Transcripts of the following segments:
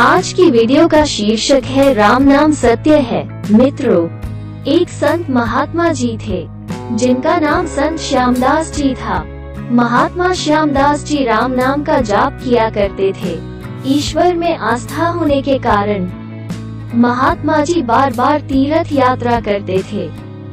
आज की वीडियो का शीर्षक है राम नाम सत्य है। मित्रों, एक संत महात्मा जी थे जिनका नाम संत श्यामदास जी था। महात्मा श्यामदास जी राम नाम का जाप किया करते थे। ईश्वर में आस्था होने के कारण महात्मा जी बार बार तीर्थ यात्रा करते थे।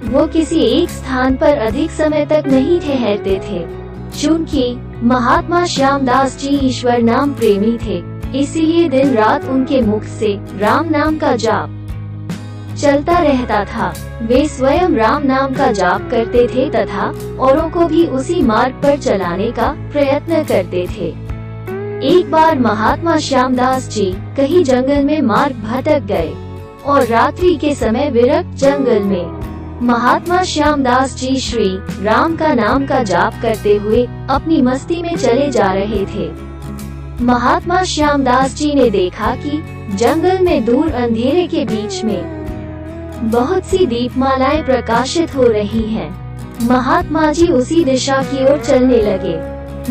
वो किसी एक स्थान पर अधिक समय तक नहीं ठहरते थे। चूंकि महात्मा श्यामदास जी ईश्वर नाम प्रेमी थे, इसीलिए दिन रात उनके मुख से राम नाम का जाप चलता रहता था। वे स्वयं राम नाम का जाप करते थे तथा औरों को भी उसी मार्ग पर चलाने का प्रयत्न करते थे। एक बार महात्मा श्यामदास जी कहीं जंगल में मार्ग भटक गए और रात्रि के समय विरक्त जंगल में महात्मा श्यामदास जी श्री राम का नाम का जाप करते हुए अपनी मस्ती में चले जा रहे थे। महात्मा श्यामदास जी ने देखा कि जंगल में दूर अंधेरे के बीच में बहुत सी दीपमालाएं प्रकाशित हो रही हैं। महात्मा जी उसी दिशा की ओर चलने लगे।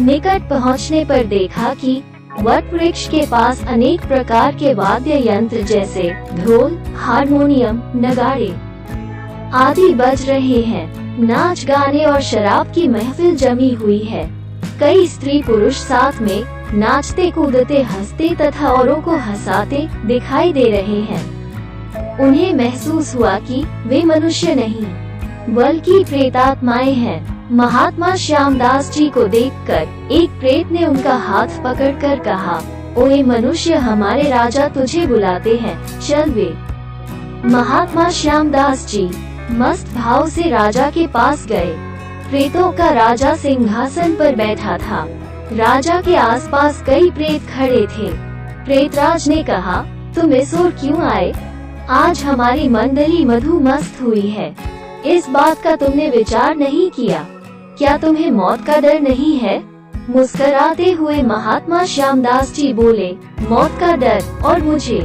निकट पहुंचने पर देखा कि वट वृक्ष के पास अनेक प्रकार के वाद्य यंत्र जैसे ढोल, हारमोनियम, नगाड़े आदि बज रहे हैं। नाच गाने और शराब की महफिल जमी हुई है। कई स्त्री पुरुष साथ में नाचते कूदते हंसते तथा औरों को हंसाते दिखाई दे रहे हैं। उन्हें महसूस हुआ कि वे मनुष्य नहीं बल्कि प्रेतात्माएं हैं। महात्मा श्यामदास जी को देखकर एक प्रेत ने उनका हाथ पकड़कर कहा, ओए मनुष्य, हमारे राजा तुझे बुलाते हैं, चल वे। महात्मा श्यामदास जी मस्त भाव से राजा के पास गए। प्रेतों का राजा सिंहासन पर बैठा था। राजा के आसपास कई प्रेत खड़े थे। प्रेतराज ने कहा, तुम इस ओर क्यों आए? आज हमारी मंडली मधुमस्त हुई है। इस बात का तुमने विचार नहीं किया? क्या तुम्हें मौत का डर नहीं है? मुस्कुराते हुए महात्मा श्यामदास जी बोले, मौत का डर और मुझे?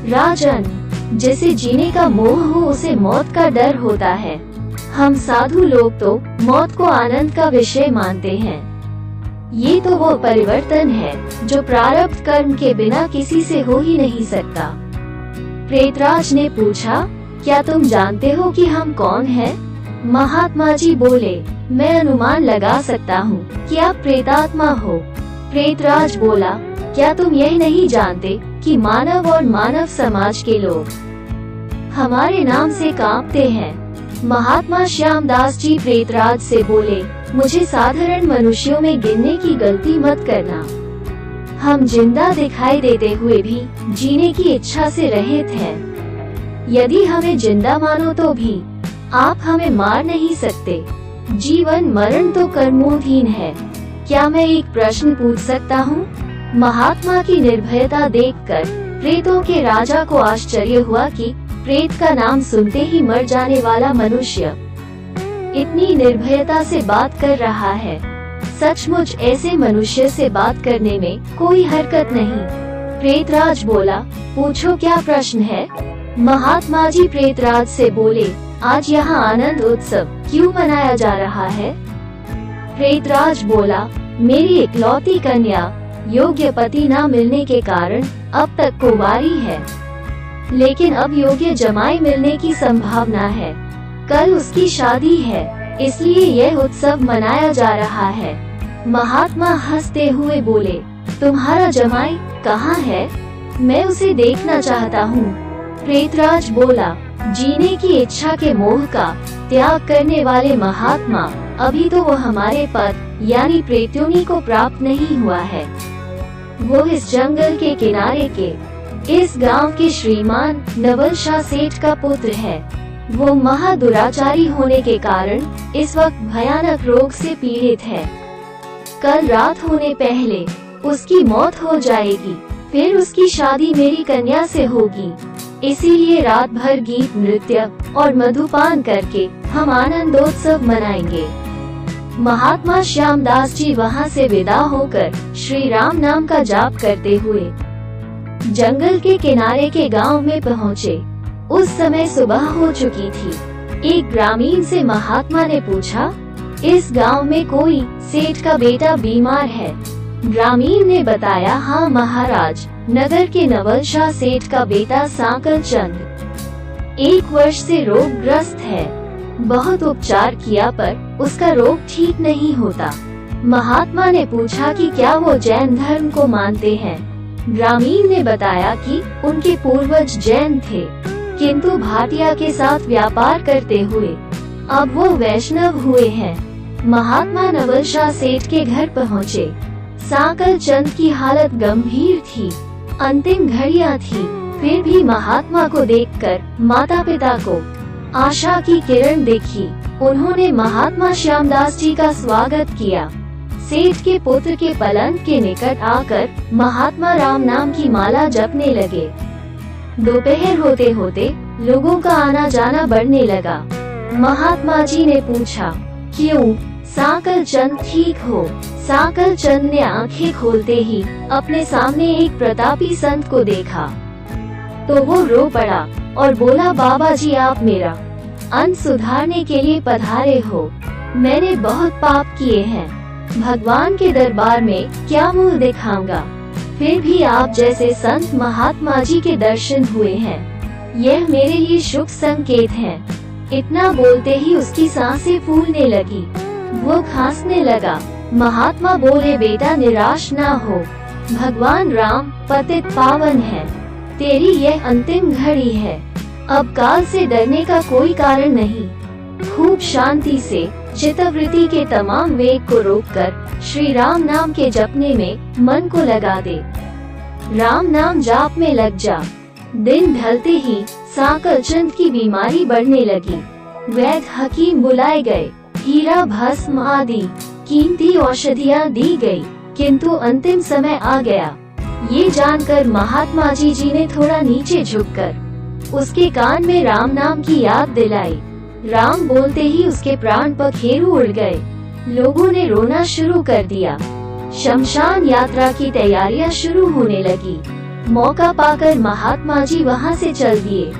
राजन, जिसे जीने का मोह हो उसे मौत का डर होता है। हम साधु लोग तो मौत को आनंद का विषय मानते हैं। ये तो वो परिवर्तन है जो प्रारब्ध कर्म के बिना किसी से हो ही नहीं सकता। प्रेतराज ने पूछा, क्या तुम जानते हो कि हम कौन हैं? महात्मा जी बोले, मैं अनुमान लगा सकता हूँ कि आप प्रेतात्मा हो। प्रेतराज बोला, क्या तुम यह नहीं जानते कि मानव और मानव समाज के लोग हमारे नाम से कांपते हैं? महात्मा श्यामदास जी प्रेतराज से बोले, मुझे साधारण मनुष्यों में गिनने की गलती मत करना। हम जिंदा दिखाई देते हुए भी जीने की इच्छा से रहित हैं। यदि हमें जिंदा मानो तो भी आप हमें मार नहीं सकते। जीवन मरण तो कर्मोधीन है। क्या मैं एक प्रश्न पूछ सकता हूँ? महात्मा की निर्भयता देखकर प्रेतों के राजा को आश्चर्य हुआ कि प्रेत का नाम सुनते ही मर जाने वाला मनुष्य इतनी निर्भयता से बात कर रहा है। सचमुच ऐसे मनुष्य से बात करने में कोई हरकत नहीं। प्रेतराज बोला, पूछो क्या प्रश्न है? महात्मा जी प्रेतराज से बोले, आज यहाँ आनंद उत्सव क्यों मनाया जा रहा है? प्रेतराज बोला, मेरी इकलौती कन्या योग्य पति न मिलने के कारण अब तक कुंवारी है, लेकिन अब योग्य जमाई मिलने की संभावना है। कल उसकी शादी है, इसलिए यह उत्सव मनाया जा रहा है। महात्मा हंसते हुए बोले, तुम्हारा जमाई कहाँ है? मैं उसे देखना चाहता हूँ। प्रेतराज बोला, जीने की इच्छा के मोह का त्याग करने वाले महात्मा, अभी तो वो हमारे पद यानी प्रेत्योनी को प्राप्त नहीं हुआ है। वो इस जंगल के किनारे के इस गांव के श्रीमान नवल शाह सेठ का पुत्र है। वो महादुराचारी होने के कारण इस वक्त भयानक रोग से पीड़ित है। कल रात होने पहले उसकी मौत हो जाएगी, फिर उसकी शादी मेरी कन्या से होगी। इसीलिए रात भर गीत नृत्य और मधुपान करके हम आनंदोत्सव मनाएंगे। महात्मा श्यामदास जी वहाँ से विदा होकर श्री राम नाम का जाप करते हुए जंगल के किनारे के गांव में पहुँचे। उस समय सुबह हो चुकी थी। एक ग्रामीण से महात्मा ने पूछा, इस गांव में कोई सेठ का बेटा बीमार है, ग्रामीण ने बताया, हाँ महाराज, नगर के नवलशाह सेठ का बेटा सांकल चंद 1 वर्ष से रोगग्रस्त है। बहुत उपचार किया पर उसका रोग ठीक नहीं होता। महात्मा ने पूछा कि क्या वो जैन धर्म को मानते हैं। ग्रामीण ने बताया कि उनके पूर्वज जैन थे, किंतु भाटिया के साथ व्यापार करते हुए अब वो वैष्णव हुए हैं। महात्मा नवलशाह सेठ के घर पहुँचे। सांकल चंद की हालत गंभीर थी, अंतिम घड़ियां थी। फिर भी महात्मा को देखकर माता पिता को आशा की किरण दिखी। उन्होंने महात्मा श्यामदास जी का स्वागत किया। सेठ के पुत्र के पलंग के निकट आकर महात्मा राम नाम की माला जपने लगे। दोपहर होते होते लोगों का आना जाना बढ़ने लगा। महात्मा जी ने पूछा, क्यों सांकल चंद ठीक हो? सांकल चंद ने आंखें खोलते ही अपने सामने एक प्रतापी संत को देखा तो वो रो पड़ा और बोला, बाबा जी आप मेरा अंत सुधारने के लिए पधारे हो। मैंने बहुत पाप किए हैं, भगवान के दरबार में क्या मुंह दिखाऊंगा। फिर भी आप जैसे संत महात्मा जी के दर्शन हुए हैं, यह मेरे लिए शुभ संकेत है। इतना बोलते ही उसकी सांसें फूलने लगी, वो खांसने लगा। महात्मा बोले, बेटा निराश ना हो, भगवान राम पतित पावन है, तेरी यह अंतिम घड़ी है। अब काल से डरने का कोई कारण नहीं। खूब शांति से चित्तवृत्ति के तमाम वेग को रोककर श्री राम नाम के जपने में मन को लगा दे। राम नाम जाप में लग जा। दिन ढलते ही सांकल चंद की बीमारी बढ़ने लगी। वैद्य हकीम बुलाए गए, हीरा भस्म आदि कीमती औषधियाँ दी गई, किंतु अंतिम समय आ गया। ये जानकर महात्मा जी ने थोड़ा नीचे झुककर उसके कान में राम नाम की याद दिलाई। राम बोलते ही उसके प्राण पखेरु उड़ गए। लोगों ने रोना शुरू कर दिया। शमशान यात्रा की तैयारियां शुरू होने लगी। मौका पाकर महात्मा जी वहां से चल दिए।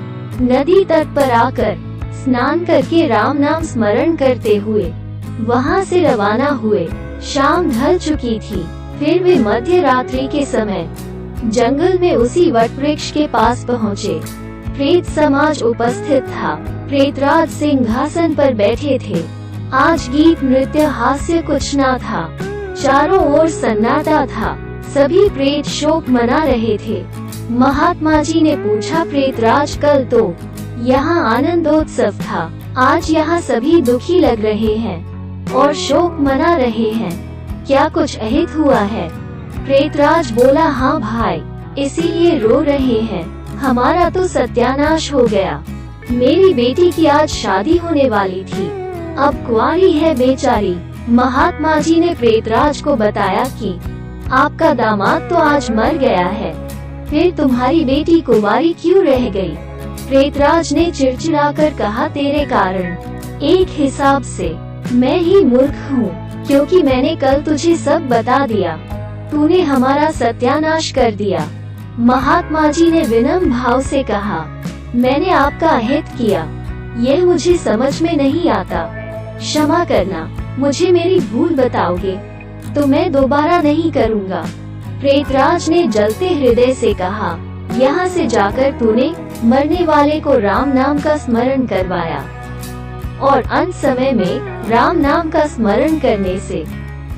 नदी तट पर आकर स्नान करके राम नाम स्मरण करते हुए वहां से रवाना हुए। शाम ढल चुकी थी। फिर वे मध्य रात्रि के समय जंगल में उसी वटवृक्ष के पास पहुँचे। प्रेत समाज उपस्थित था। प्रेतराज सिंहासन पर बैठे थे। आज गीत नृत्य हास्य कुछ ना था। चारों ओर सन्नाटा था। सभी प्रेत शोक मना रहे थे। महात्मा जी ने पूछा, प्रेतराज कल तो यहाँ आनंदोत्सव था, आज यहाँ सभी दुखी लग रहे हैं और शोक मना रहे हैं, क्या कुछ अहित हुआ है? प्रेतराज बोला, हाँ भाई, इसीलिए रो रहे हैं। हमारा तो सत्यानाश हो गया। मेरी बेटी की आज शादी होने वाली थी, अब कुंवारी है बेचारी। महात्मा जी ने प्रेतराज को बताया कि आपका दामाद तो आज मर गया है, फिर तुम्हारी बेटी कुंवारी क्यों रह गई? प्रेतराज ने चिड़चिड़ाकर कहा, तेरे कारण। एक हिसाब से मैं ही मूर्ख हूँ, क्योंकि मैंने कल तुझे सब बता दिया। तूने हमारा सत्यानाश कर दिया। महात्मा जी ने विनम्र भाव से कहा, मैंने आपका अहित किया, यह मुझे समझ में नहीं आता। क्षमा करना, मुझे मेरी भूल बताओगे तो मैं दोबारा नहीं करूँगा। प्रेतराज ने जलते हृदय से कहा, यहाँ से जाकर तूने मरने वाले को राम नाम का स्मरण करवाया और अंत समय में राम नाम का स्मरण करने से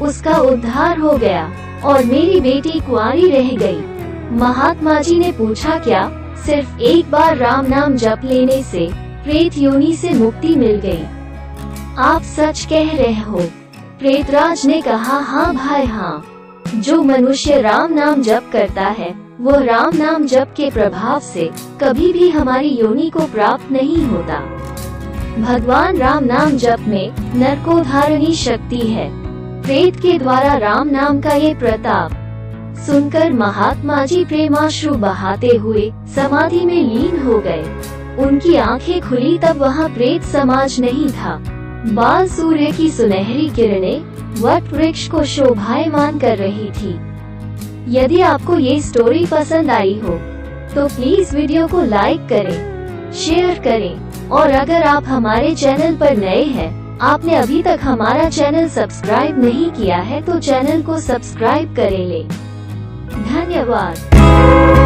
उसका उद्धार हो गया और मेरी बेटी कुंवारी रह गई। महात्मा जी ने पूछा, क्या सिर्फ एक बार राम नाम जप लेने से प्रेत योनि से मुक्ति मिल गई? आप सच कह रहे हो? प्रेतराज ने कहा, हाँ भाई हाँ, जो मनुष्य राम नाम जप करता है वो राम नाम जप के प्रभाव से कभी भी हमारी योनि को प्राप्त नहीं होता। भगवान राम नाम जप में नरकोद्धारणी शक्ति है। प्रेत के द्वारा राम नाम का ये प्रताप सुनकर महात्मा जी प्रेमाश्रु बहाते हुए समाधि में लीन हो गए। उनकी आंखें खुली तब वहाँ प्रेत समाज नहीं था। बाल सूर्य की सुनहरी किरणें वट वृक्ष को शोभायमान कर रही थी। यदि आपको ये स्टोरी पसंद आई हो तो प्लीज वीडियो को लाइक करें, शेयर करें और अगर आप हमारे चैनल पर नए हैं आपने अभी तक हमारा चैनल सब्सक्राइब नहीं किया है तो चैनल को सब्सक्राइब करें ले। धन्यवाद।